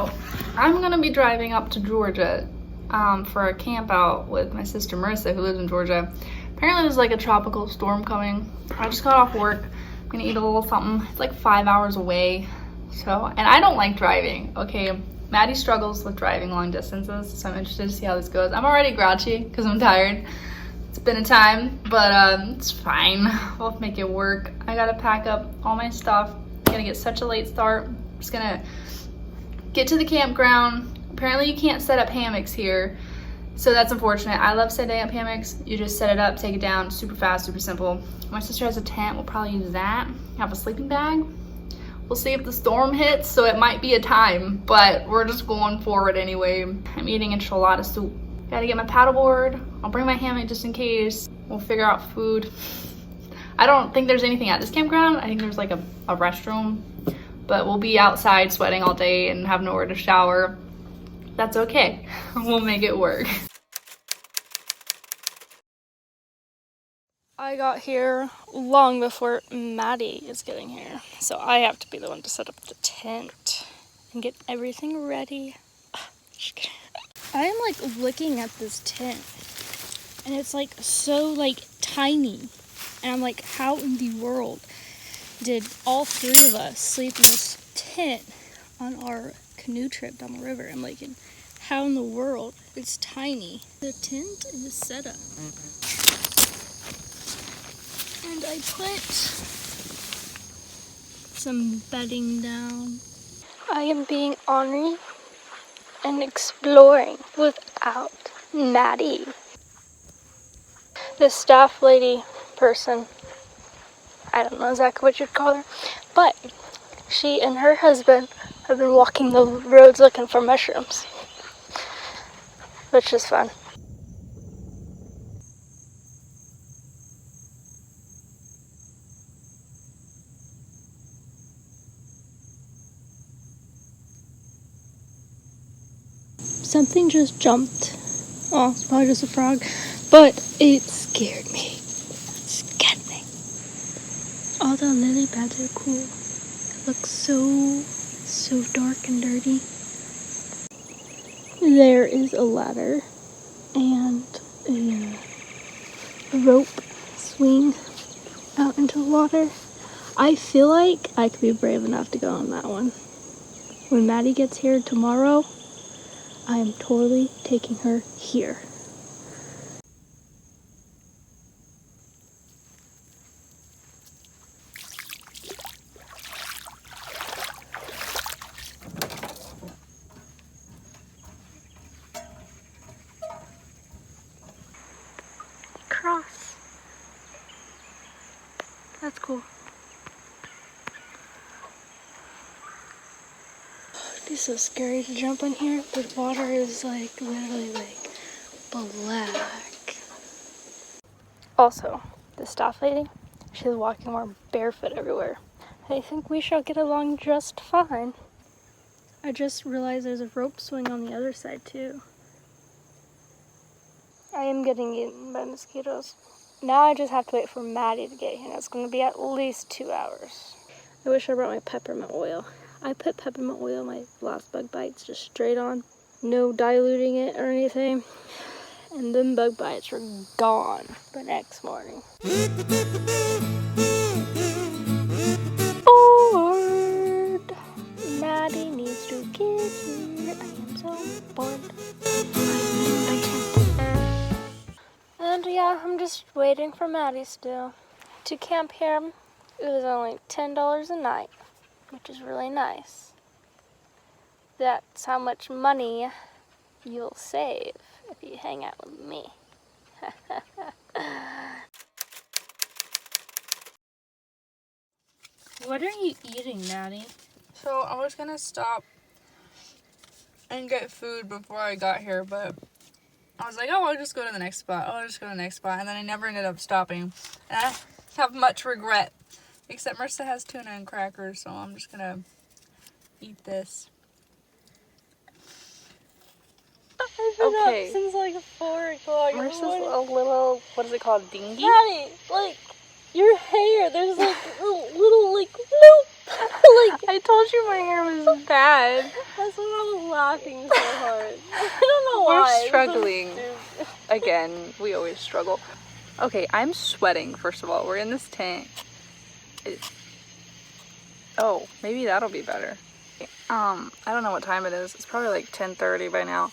So, I'm gonna be driving up to Georgia for a camp out with my sister Marissa, who lives in Georgia. Apparently there's like a tropical storm coming. I just got off work. I'm gonna eat a little something. It's like 5 hours away. So, and I don't like driving, okay? Maddie struggles with driving long distances, so I'm interested to see how this goes. I'm already grouchy because I'm tired. It's been a time, but it's fine. We'll make it work. I gotta pack up all my stuff. I'm gonna get such a late start. I'm just gonna get to the campground. Apparently you can't set up hammocks here, so that's unfortunate. I love setting up hammocks. You just set it up, take it down, super fast, super simple. My sister has a tent. We'll probably use that. Have a sleeping bag. We'll see if the storm hits, so it might be a time, but we're just going forward anyway. I'm eating enchilada soup. Gotta get my paddleboard. I'll bring my hammock just in case. We'll figure out food. I don't think there's anything at this campground. I think there's like a restroom, but we'll be outside sweating all day and have nowhere to shower. That's okay. We'll make it work. I got here long before Maddie is getting here, so I have to be the one to set up the tent and get everything ready. Just kidding. I am like looking at this tent, and it's like so like tiny, and I'm like, how in the world did all three of us sleep in this tent on our canoe trip down the river? I'm like, how in the world? It's tiny. The tent is set up. And I put some bedding down. I am being ornery and exploring without Maddie. The staff lady person, I don't know exactly what you'd call her, but she and her husband have been walking the roads looking for mushrooms, which is fun. Something just jumped. Oh, it's probably just a frog, but it scared me. It scared me. All the lily pads are cool. It looks so dark and dirty. There is a ladder and a rope swing out into the water. I feel like I could be brave enough to go on that one. When Maddie gets here tomorrow, I am totally taking her here. Cross. That's cool. It's so scary to jump in here. The water is like literally like black. Also, the staff lady, she's walking more barefoot everywhere. I think we shall get along just fine. I just realized there's a rope swing on the other side too. I am getting eaten by mosquitoes. Now I just have to wait for Maddie to get here. It's going to be at least 2 hours. I wish I brought my peppermint oil. I put peppermint oil in my last bug bites just straight on. No diluting it or anything. And then bug bites were gone the next morning. Bored. Maddie needs to get here. I am so bored. And yeah, I'm just waiting for Maddie still. To camp here, it was only $10 a night, which is really nice. That's how much money you'll save if you hang out with me. What are you eating, Maddie? So I was gonna stop and get food before I got here, but I was like, oh, I'll just go to the next spot. And then I never ended up stopping. And I have much regret. Except Marissa has tuna and crackers, so I'm just gonna eat this. I've been up since like 4 o'clock. Marissa's a little, what is it called, dingy? Maddie, like, your hair, there's like a little like, bloop. I told you my hair was bad. That's when I was laughing so hard. I don't know why. We're struggling. Again, we always struggle. Okay, I'm sweating, first of all. We're in this tent. Oh, maybe that'll be better. I don't know what time it is. It's probably like 10:30 by now.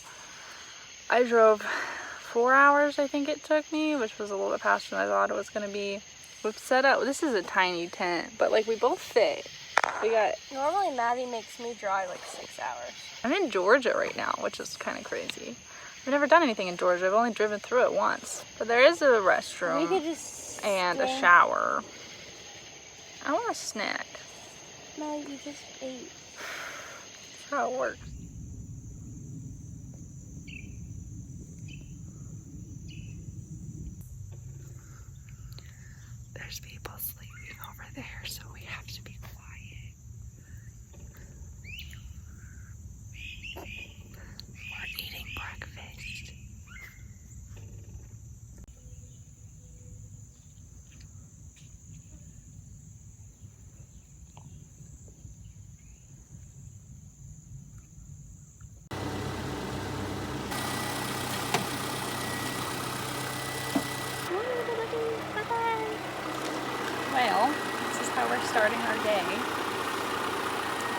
I drove 4 hours, I think it took me, which was a little bit faster than I thought it was gonna be. We've set up, this is a tiny tent, but like we both fit. We got... Normally Maddie makes me drive like 6 hours. I'm in Georgia right now, which is kind of crazy. We've never done anything in Georgia. I've only driven through it once. But there is a restroom We could just and a shower. I want a snack. No, you just ate. That's how it works. There's people sleeping over there, so we have to be quiet. We're eating breakfast. Well, this is how we're starting our day.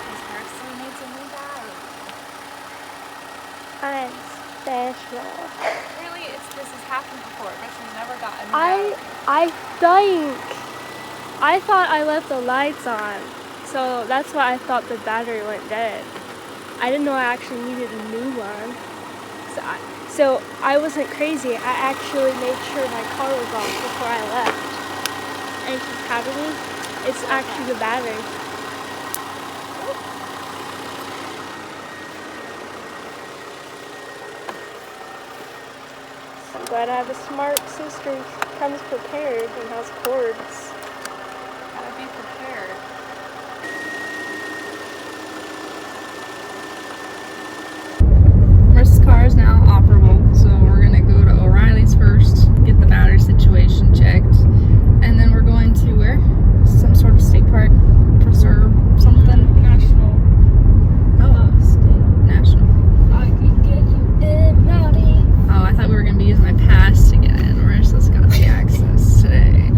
Because Marissa needs a new bag. I'm special. Really, this has happened before. Marissa's never gotten I thought I left the lights on. So that's why I thought the battery went dead. I didn't know I actually needed a new one. So I wasn't crazy. I actually made sure my car was off before I left. And it keeps happening. It's actually the battery. I'm glad I have a smart sister who comes prepared and has cords. Gotta be prepared. Marissa's car is now operable, so we're gonna go to O'Reilly's first, get the battery situation checked, and then we're going to where? Some sort of state park, preserve, something. National. Oh, State. national. I can get you in, Maddie. Oh, I thought we were gonna be using my pass to get in. Marissa's got the access today.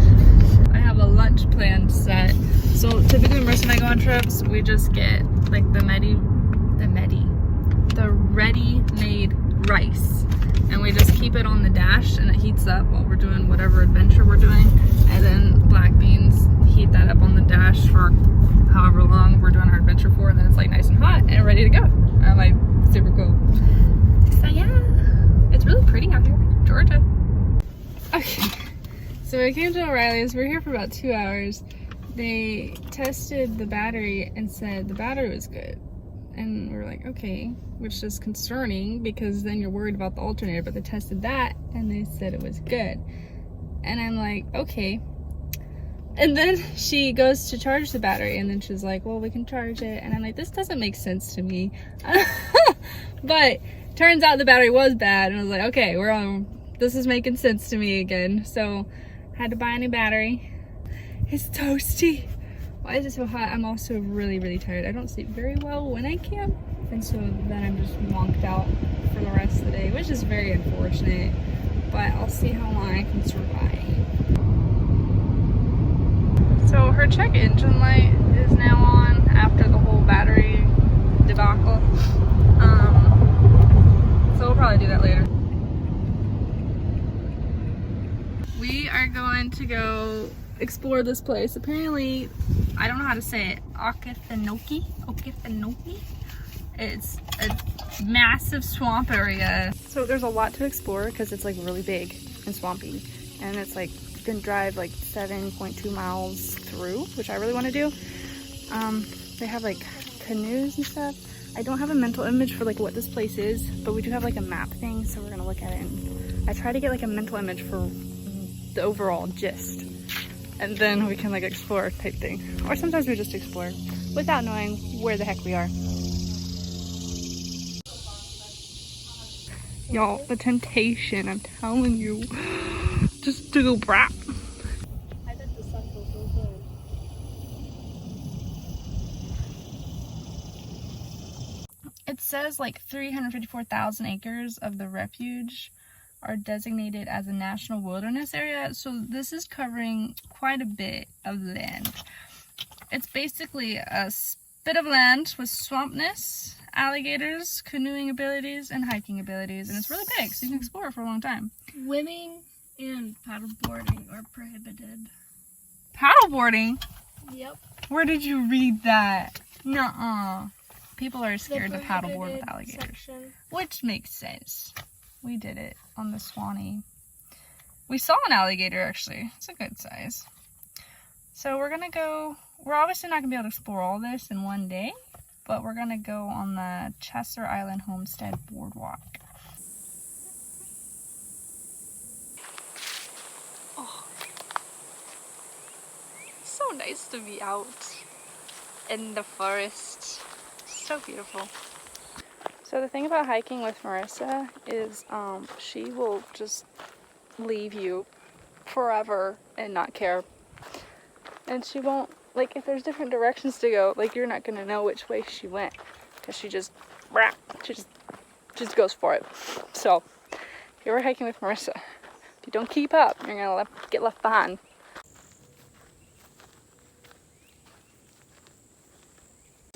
I have a lunch plan set. So typically Marissa and I go on trips, we just get like the ready-made rice. And we just keep it on the dash and it heats up while we're doing whatever adventure we're doing. And then black beans, heat that up on the dash for however long we're doing our adventure for. And then it's like nice and hot and ready to go. I'm like super cool. So yeah, it's really pretty out here, Georgia. Okay, so we came to O'Reilly's. We're here for about 2 hours. They tested the battery and said the battery was good. And we're like, okay, which is concerning because then you're worried about the alternator, but they tested that and they said it was good. And I'm like, okay. And then she goes to charge the battery and then she's like, well, we can charge it. And I'm like, this doesn't make sense to me. But turns out the battery was bad. And I was like, okay, this is making sense to me again. So I had to buy a new battery. It's toasty. Why is it so hot? I'm also really, really tired. I don't sleep very well when I camp. And so then I'm just wonked out for the rest of the day, which is very unfortunate. But I'll see how long I can survive. So her check engine light is now on after the whole battery debacle. So we'll probably do that later. We are going to go explore this place. Apparently, I don't know how to say it. Okefenokee? It's a massive swamp area. So there's a lot to explore because it's like really big and swampy. And it's like, you can drive like 7.2 miles through, which I really want to do. They have like canoes and stuff. I don't have a mental image for like what this place is, but we do have like a map thing, so we're gonna look at it. And I try to get like a mental image for the overall gist. And then we can like explore type thing. Or sometimes we just explore without knowing where the heck we are. Y'all, the temptation, I'm telling you. Just to go brap. I bet the sun feels so good. it says like 354,000 acres of the refuge are designated as a national wilderness area. So this is covering quite a bit of land. It's basically a bit of land with swampness, alligators, canoeing abilities, and hiking abilities. And it's really big, so you can explore for a long time. Swimming and paddleboarding are prohibited. Paddleboarding? Yep. Where did you read that? Nuh-uh. People are scared to paddleboard with alligators. Section. Which makes sense. We did it on the Swanee. We saw an alligator, actually. It's a good size. So we're gonna go, we're obviously not gonna be able to explore all this in one day, but we're gonna go on the Chester Island Homestead Boardwalk. Oh, so nice to be out in the forest. So beautiful. So the thing about hiking with Marissa is she will just leave you forever and not care. And she won't, like, if there's different directions to go, like, you're not gonna know which way she went, because she just goes for it. So if you're hiking with Marissa, if you don't keep up, you're gonna get left behind.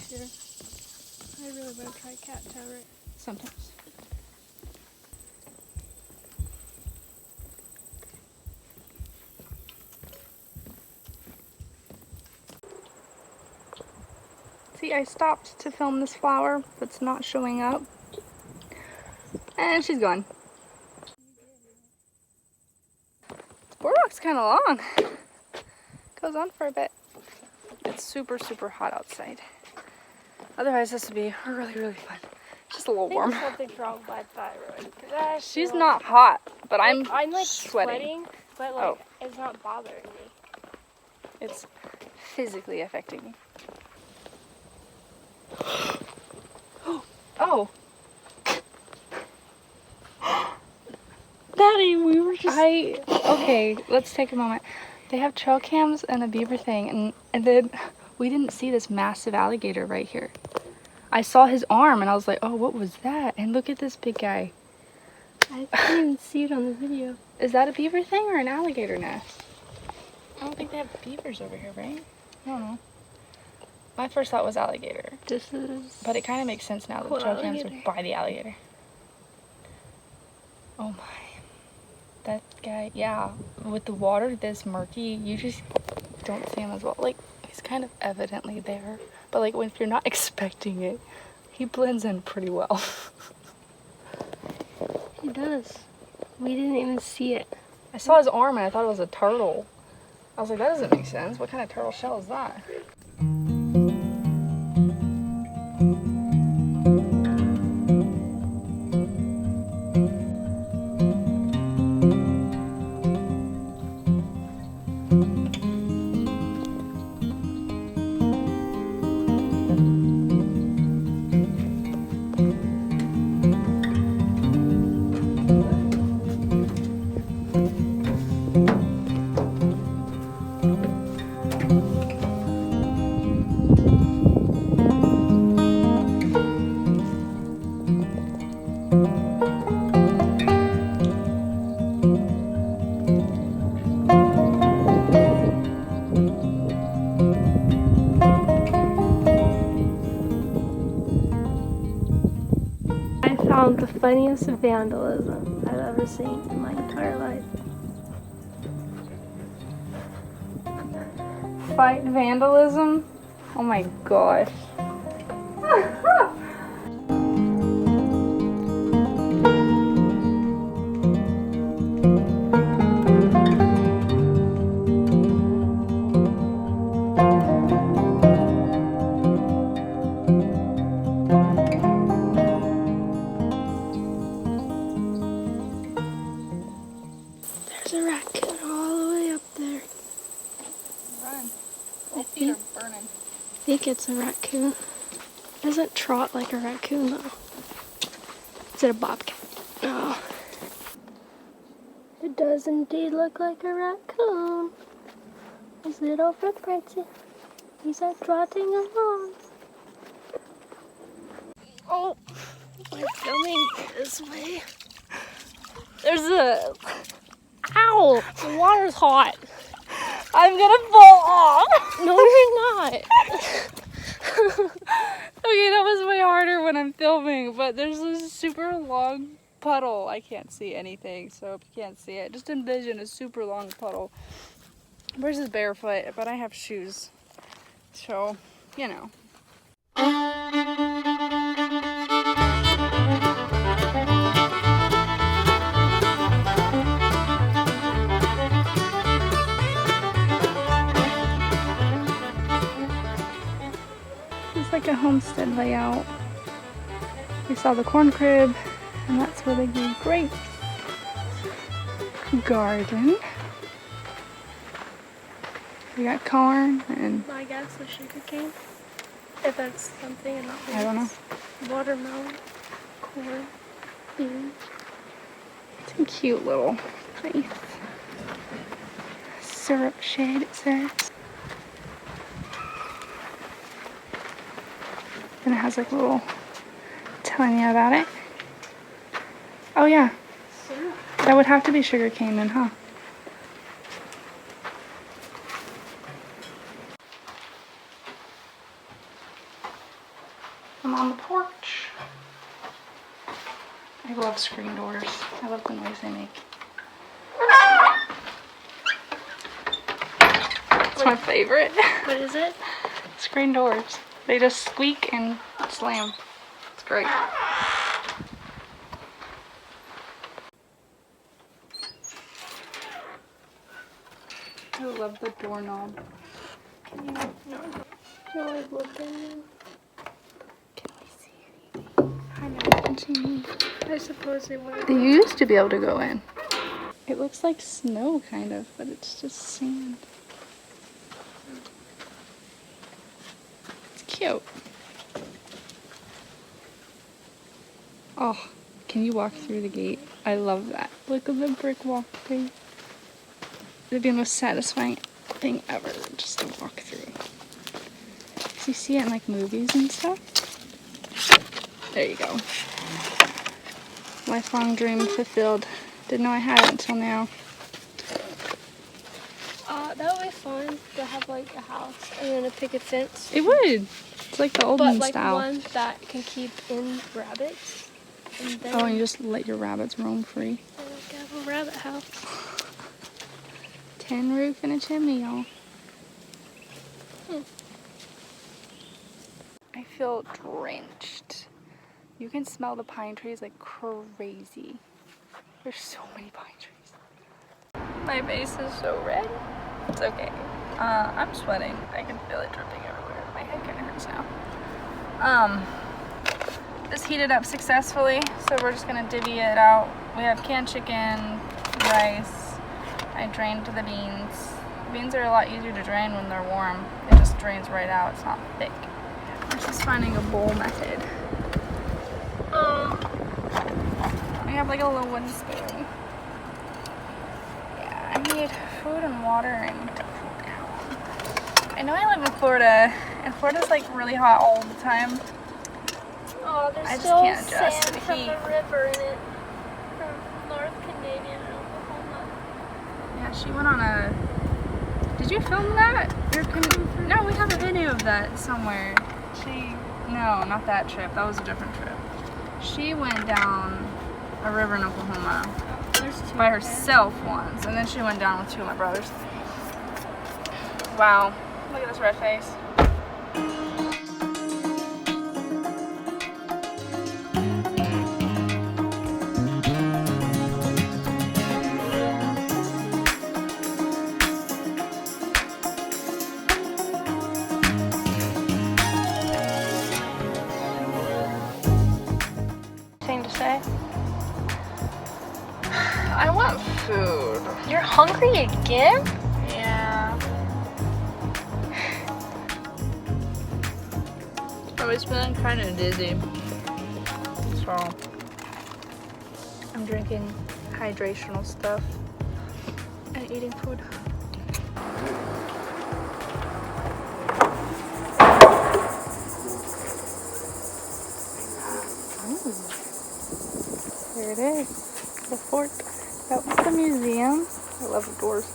Here. I really want to try cat tail right. Sometimes. See, I stopped to film this flower that's not showing up. And she's gone. This boardwalk's kind of long. Goes on for a bit. It's super, super hot outside. Otherwise, this would be really, really fun. Just a little warm. Something's wrong with my thyroid. She's not hot, but I'm like sweating. but like it's not bothering me. It's physically affecting me. Oh. Daddy, we were just... Okay, let's take a moment. They have trail cams and a beaver thing, and then we didn't see this massive alligator right here. I saw his arm, and I was like, oh, what was that? And look at this big guy. I didn't even see it on the video. Is that a beaver thing or an alligator nest? I don't think they have beavers over here, right? I don't know. My first thought was alligator. This is... But it kind of makes sense now that the trail cams are by the alligator. Oh my. That guy, yeah. With the water this murky, you just don't see him as well. Like, he's kind of evidently there. But like, if you're not expecting it, he blends in pretty well. He does. We didn't even see it. I saw his arm and I thought it was a turtle. I was like, that doesn't make sense. What kind of turtle shell is that? The funniest vandalism I've ever seen in my entire life. Fight vandalism? Oh my gosh. There's a raccoon all the way up there. Run. I Feet are burning. think it's a raccoon. It doesn't trot like a raccoon though. Is it a bobcat? No. It does indeed look like a raccoon. His little footprints. He's trotting along. Oh, we're filming this way. There's a... Ow! The water's hot. I'm gonna fall off. No, you're not. Okay, that was way harder when I'm filming, but there's this super long puddle. I can't see anything, so if you can't see it, just envision a super long puddle. Marissa's barefoot, but I have shoes, so, you know. It's like a homestead layout. We saw the corn crib, and that's where they grew grapes. Garden. We got corn and I guess the sugar cane. If that's something and not I don't know. Watermelon, corn, beans. It's a cute little place. Syrup shed, it says. And it has like a little telling you about it. Oh yeah. Syrup. That would have to be sugar cane then, huh? I'm on the porch. I love screen doors. I love the noise they make. It's my favorite. What is it? Screen doors. They just squeak and slam. It's great. I love the doorknob. Can you? No, I've looked at you. Can we see anything? I know you can see me. I suppose they would. They used to be able to go in. It looks like snow, kind of, but it's just sand. It's cute. Oh, can you walk through the gate? I love that. Look at the brick walkway. It'd be the most satisfying thing ever, just to walk through. 'Cause you see it in like movies and stuff. There you go. Lifelong dream fulfilled. Didn't know I had it until now. That would be fun to have like a house and then a picket fence. It would. It's like the olden But like style. one that can keep in rabbits. And then Oh, and you just let your rabbits roam free. like have a rabbit house. Tin roof and a chimney, y'all. I feel drenched. You can smell the pine trees like crazy. There's so many pine trees. My face is so red. It's okay. I'm sweating. I can feel it dripping everywhere. My head kind of hurts now. This heated up successfully, so we're just gonna divvy it out. We have canned chicken, rice. I drained the beans. Beans are a lot easier to drain when they're warm. It just drains right out. It's not thick. We're just finding a bowl method. We have like a little wooden spoon. Yeah, I need food and water and to cool down. I know I live in Florida, and Florida's like really hot all the time. Oh, there's I just still can't adjust to sand the from heat. the river in it. From North Canadian and Oklahoma. Yeah, she went on a... Did you film that? No, we have a video of that somewhere. No, not that trip. That was a different trip. She went down a river in Oklahoma by herself once, and then she went down with two of my brothers. Wow, look at this red face. Thing to say? I want food. You're hungry again? Yeah. I was feeling kind of dizzy, so I'm drinking hydrational stuff and eating food. Here it is, the fort. That was the museum. I love the doors.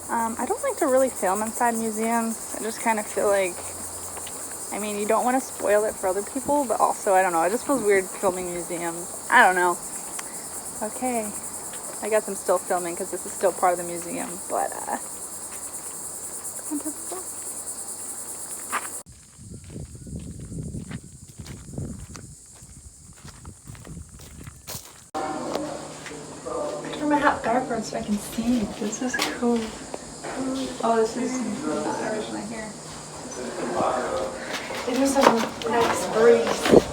I don't like to really film inside museums. I just kind of feel like, I mean, you don't want to spoil it for other people, but also, I don't know, it just feels weird filming museums. I don't know. Okay, I guess I'm still filming because this is still part of the museum, but, come to the fort. Turn my hat backwards so I can see. This is cool. Oh, this is originally here. It is a nice breeze.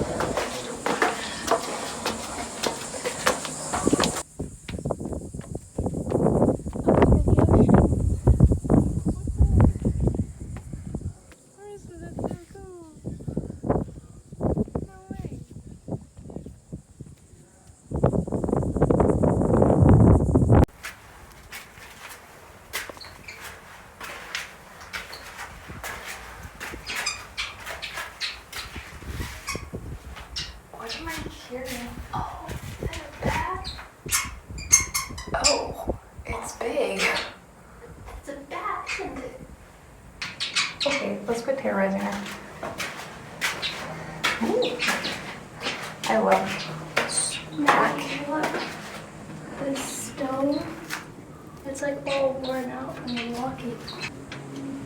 What am I hearing? Oh, is that a bat? Oh, it's big. It's a bat, isn't it? Okay, let's quit terrorizing her. Ooh. I love smack. Look, this stone, it's like all worn out from the walking.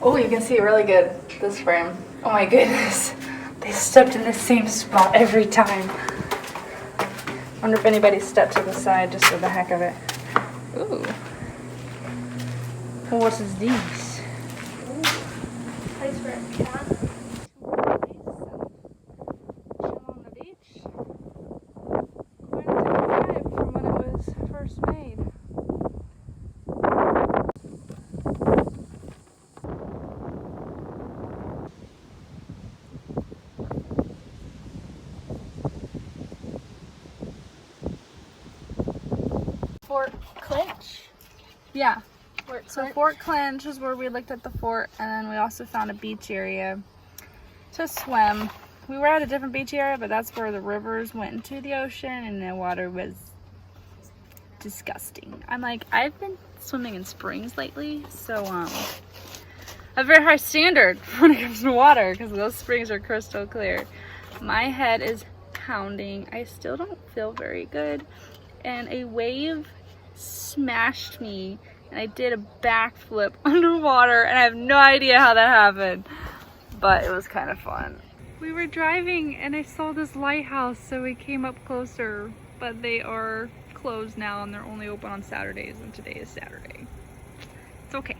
Oh, you can see it really good, this frame. Oh my goodness. They stepped in the same spot every time. Wonder if anybody stepped to the side just for the heck of it. Ooh. What is this? Place for a cat. Chill on the beach. Quite a different vibe from when it was first made. Fort Clinch. Yeah. So Fort Clinch is where we looked at the fort, and then we also found a beach area to swim. We were at a different beach area, but that's where the rivers went into the ocean, and the water was disgusting. I'm like, I've been swimming in springs lately, so I have a very high standard when it comes to water because those springs are crystal clear. My head is pounding. I still don't feel very good, and a wave smashed me and I did a backflip underwater, and I have no idea how that happened, but it was kind of fun. We were driving and I saw this lighthouse, so we came up closer, but they are closed now and they're only open on Saturdays, and today is Saturday. It's okay.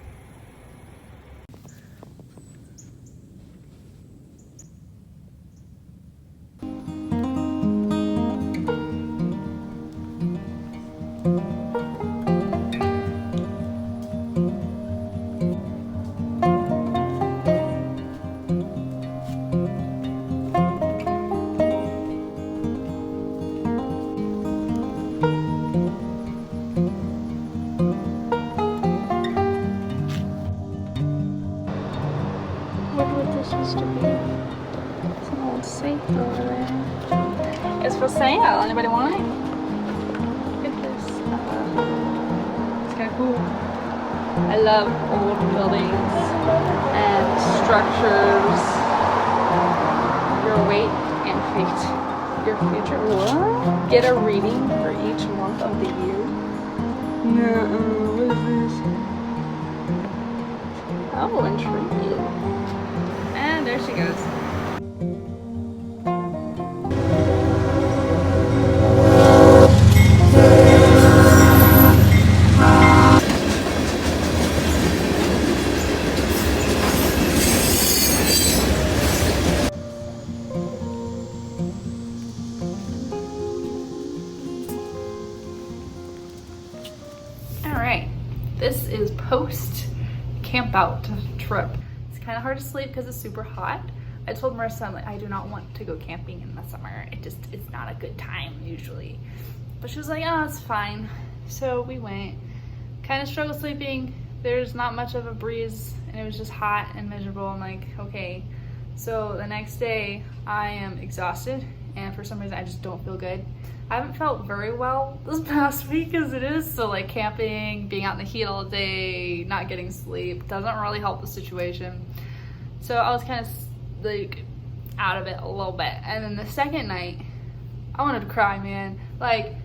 Used to be. It's an old safe over there. It's for sale. Anybody want it? Look at this. It's kind of cool. I love old buildings and structures. Your weight and fate. Your future. What? Get a reading for each month of the year. No, what is this? Oh, intriguing. And there she goes. All right, this is post camp out trip. Kind of hard to sleep because it's super hot. I told Marissa, I'm like, I do not want to go camping in the summer. It's not a good time usually. But she was like, oh, it's fine. So we went. Kind of struggled sleeping. There's not much of a breeze and it was just hot and miserable. I'm like, okay. So the next day I am exhausted and for some reason I just don't feel good. I haven't felt very well this past week as it is, so like camping, being out in the heat all day, not getting sleep doesn't really help the situation. So I was kind of like out of it a little bit. And then the second night, I wanted to cry, man. Like,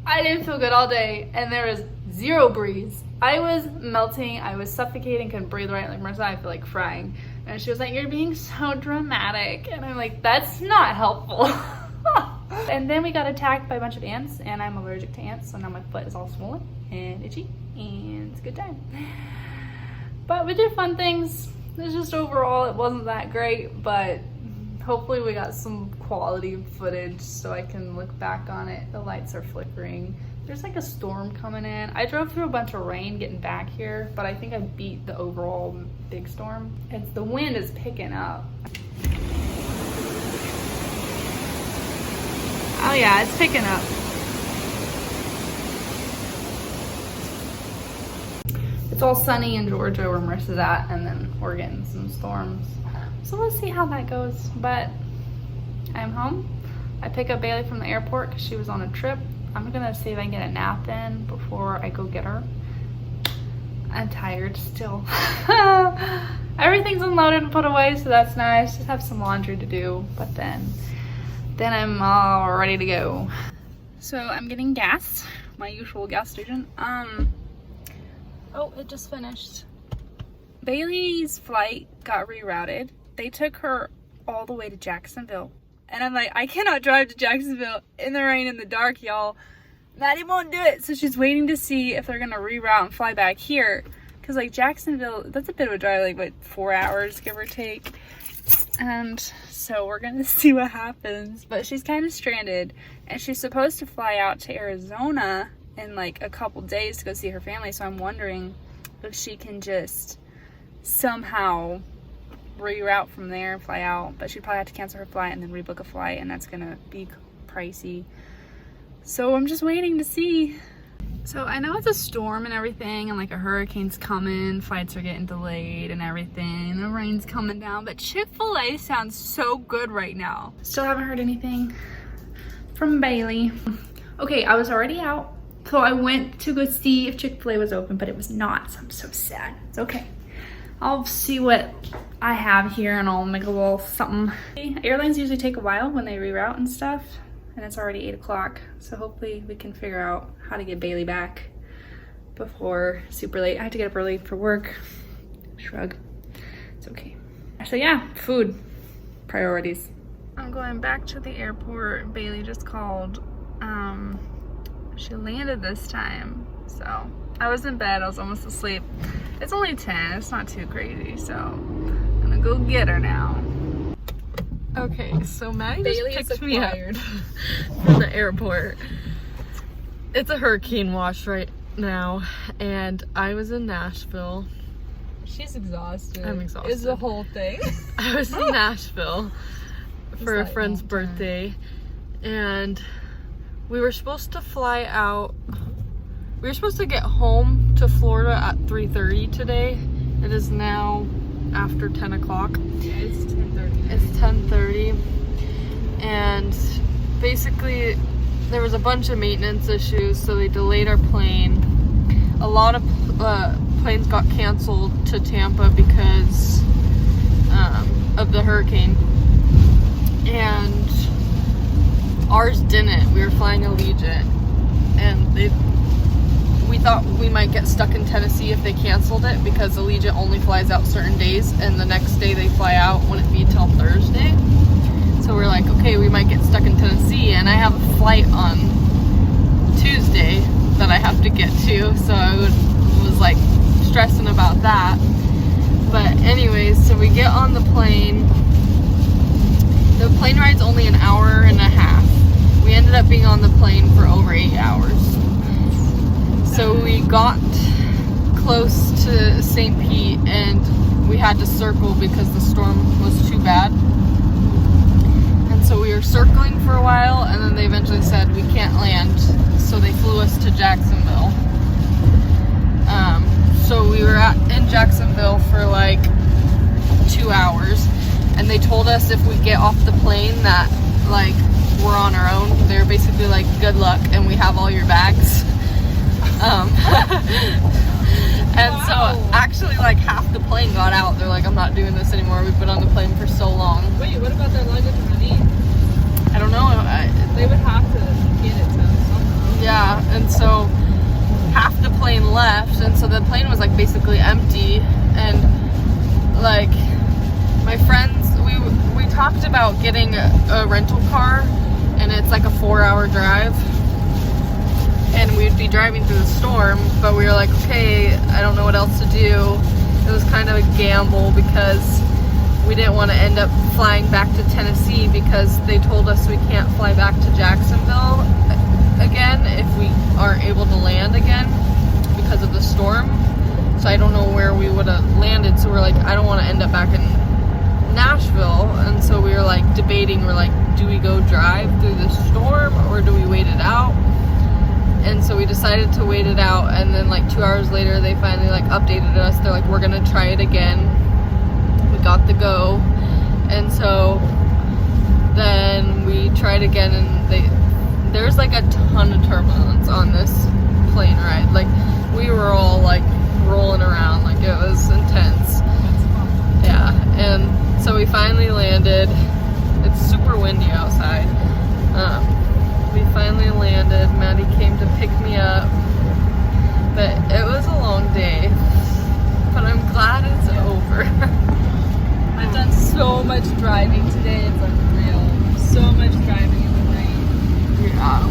I didn't feel good all day, and there was zero breeze. I was melting, I was suffocating, couldn't breathe right. Like, Marissa, I feel like crying. And she was like, you're being so dramatic. And I'm like, that's not helpful. And then we got attacked by a bunch of ants, and I'm allergic to ants, so now my foot is all swollen and itchy, and it's a good time. But we did fun things. It's just overall, it wasn't that great, but hopefully we got some quality footage so I can look back on it. The lights are flickering. There's like a storm coming in. I drove through a bunch of rain getting back here, but I think I beat the overall big storm. The wind is picking up. Oh yeah, it's picking up. It's all sunny in Georgia where Marissa's at, and then we're getting some storms. So let's see how that goes. But I'm home. I pick up Bailey from the airport because she was on a trip. I'm gonna see if I can get a nap in before I go get her. I'm tired still. Everything's unloaded and put away, so that's nice. Just have some laundry to do, but then I'm all ready to go. So I'm getting gas, my usual gas station. Oh, it just finished. Bailey's flight got rerouted. They took her all the way to Jacksonville. And I'm like, I cannot drive to Jacksonville in the rain, in the dark, y'all. Maddie won't do it. So she's waiting to see if they're gonna reroute and fly back here. Cause like Jacksonville, that's a bit of a drive, like what, 4 hours, give or take. And so we're gonna see what happens. But she's kind of stranded, and she's supposed to fly out to Arizona in like a couple days to go see her family. So I'm wondering if she can just somehow reroute from there and fly out. But she'd probably have to cancel her flight and then rebook a flight, and that's gonna be pricey. So I'm just waiting to see. So I know it's a storm and everything, and like a hurricane's coming, flights are getting delayed and everything, the rain's coming down, but Chick-fil-A sounds so good right now. Still haven't heard anything from Bailey. Okay, I was already out, so I went to go see if Chick-fil-A was open, but it was not, so I'm so sad. It's okay. I'll see what I have here and I'll make a little something. Airlines usually take a while when they reroute and stuff, and it's already 8 o'clock, so hopefully we can figure out how to get Bailey back before super late. I have to get up early for work. Shrug. It's okay. So yeah, food priorities. I'm going back to the airport. Bailey just called. She landed this time, so I was in bed. I was almost asleep. It's only 10. It's not too crazy, so I'm gonna go get her now. Okay, so Maddie Bailey just picked me up from the airport. It's a hurricane watch right now, and I was in Nashville. She's exhausted. I'm exhausted. Is the whole thing. I was in Nashville for a friend's birthday, and we were supposed to fly out. We were supposed to get home to Florida at 3:30 today. It is now after 10 o'clock. Yeah, it's 10:30. It's 10:30, and basically there was a bunch of maintenance issues, so they delayed our plane. A lot of planes got canceled to Tampa because of the hurricane, and ours didn't. We were flying Allegiant, and we thought we might get stuck in Tennessee if they canceled it, because Allegiant only flies out certain days, and the next day they fly out wouldn't be till Thursday. So we're like, okay, we might get stuck in Tennessee, and I have a flight on Tuesday that I have to get to, so I was like stressing about that. But anyways, so we get on the plane. The plane ride's only an hour and a half. We ended up being on the plane for over 8 hours. So we got close to St. Pete, and we had to circle because the storm was too bad. And so we were circling for a while, and then they eventually said we can't land, so they flew us to Jacksonville. So we were in Jacksonville for like 2 hours, and they told us if we get off the plane that like we're on our own. They're basically like, good luck, and we have all your bags. And so actually like half the plane got out. They're like, I'm not doing this anymore. We've been on the plane for so long. Wait, what about their luggage underneath? I don't know. They would have to get it to somehow. Yeah, and so half the plane left, and so the plane was like basically empty. And like my friends, we talked about getting a rental car, and it's like a 4-hour drive. And we'd be driving through the storm, but we were like, okay, I don't know what else to do. It was kind of a gamble because we didn't want to end up flying back to Tennessee because they told us we can't fly back to Jacksonville again if we aren't able to land again because of the storm. So I don't know where we would have landed. So we're like, I don't want to end up back in Nashville. And so we were like debating, we're like, do we go drive through the storm or do we wait it out? And so we decided to wait it out, and then like 2 hours later they finally like updated us. They're like, we're gonna try it again. We got the go. And so then we tried again, and there's like a ton of turbulence on this plane ride. Like we were all like rolling around, like it was intense. Yeah. And so we finally landed. It's super windy outside. We finally landed. Maddie came to pick me up, but it was a long day, but I'm glad it's over. I've done so much driving today, it's unreal. So much driving in the rain. Yeah.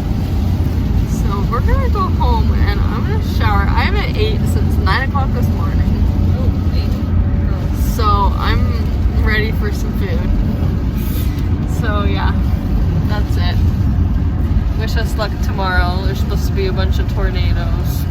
So we're gonna go home and I'm gonna shower. I haven't ate since 9 o'clock this morning. Oh, wait. So I'm ready for some food. So yeah, that's it. Wish us luck tomorrow. There's supposed to be a bunch of tornadoes.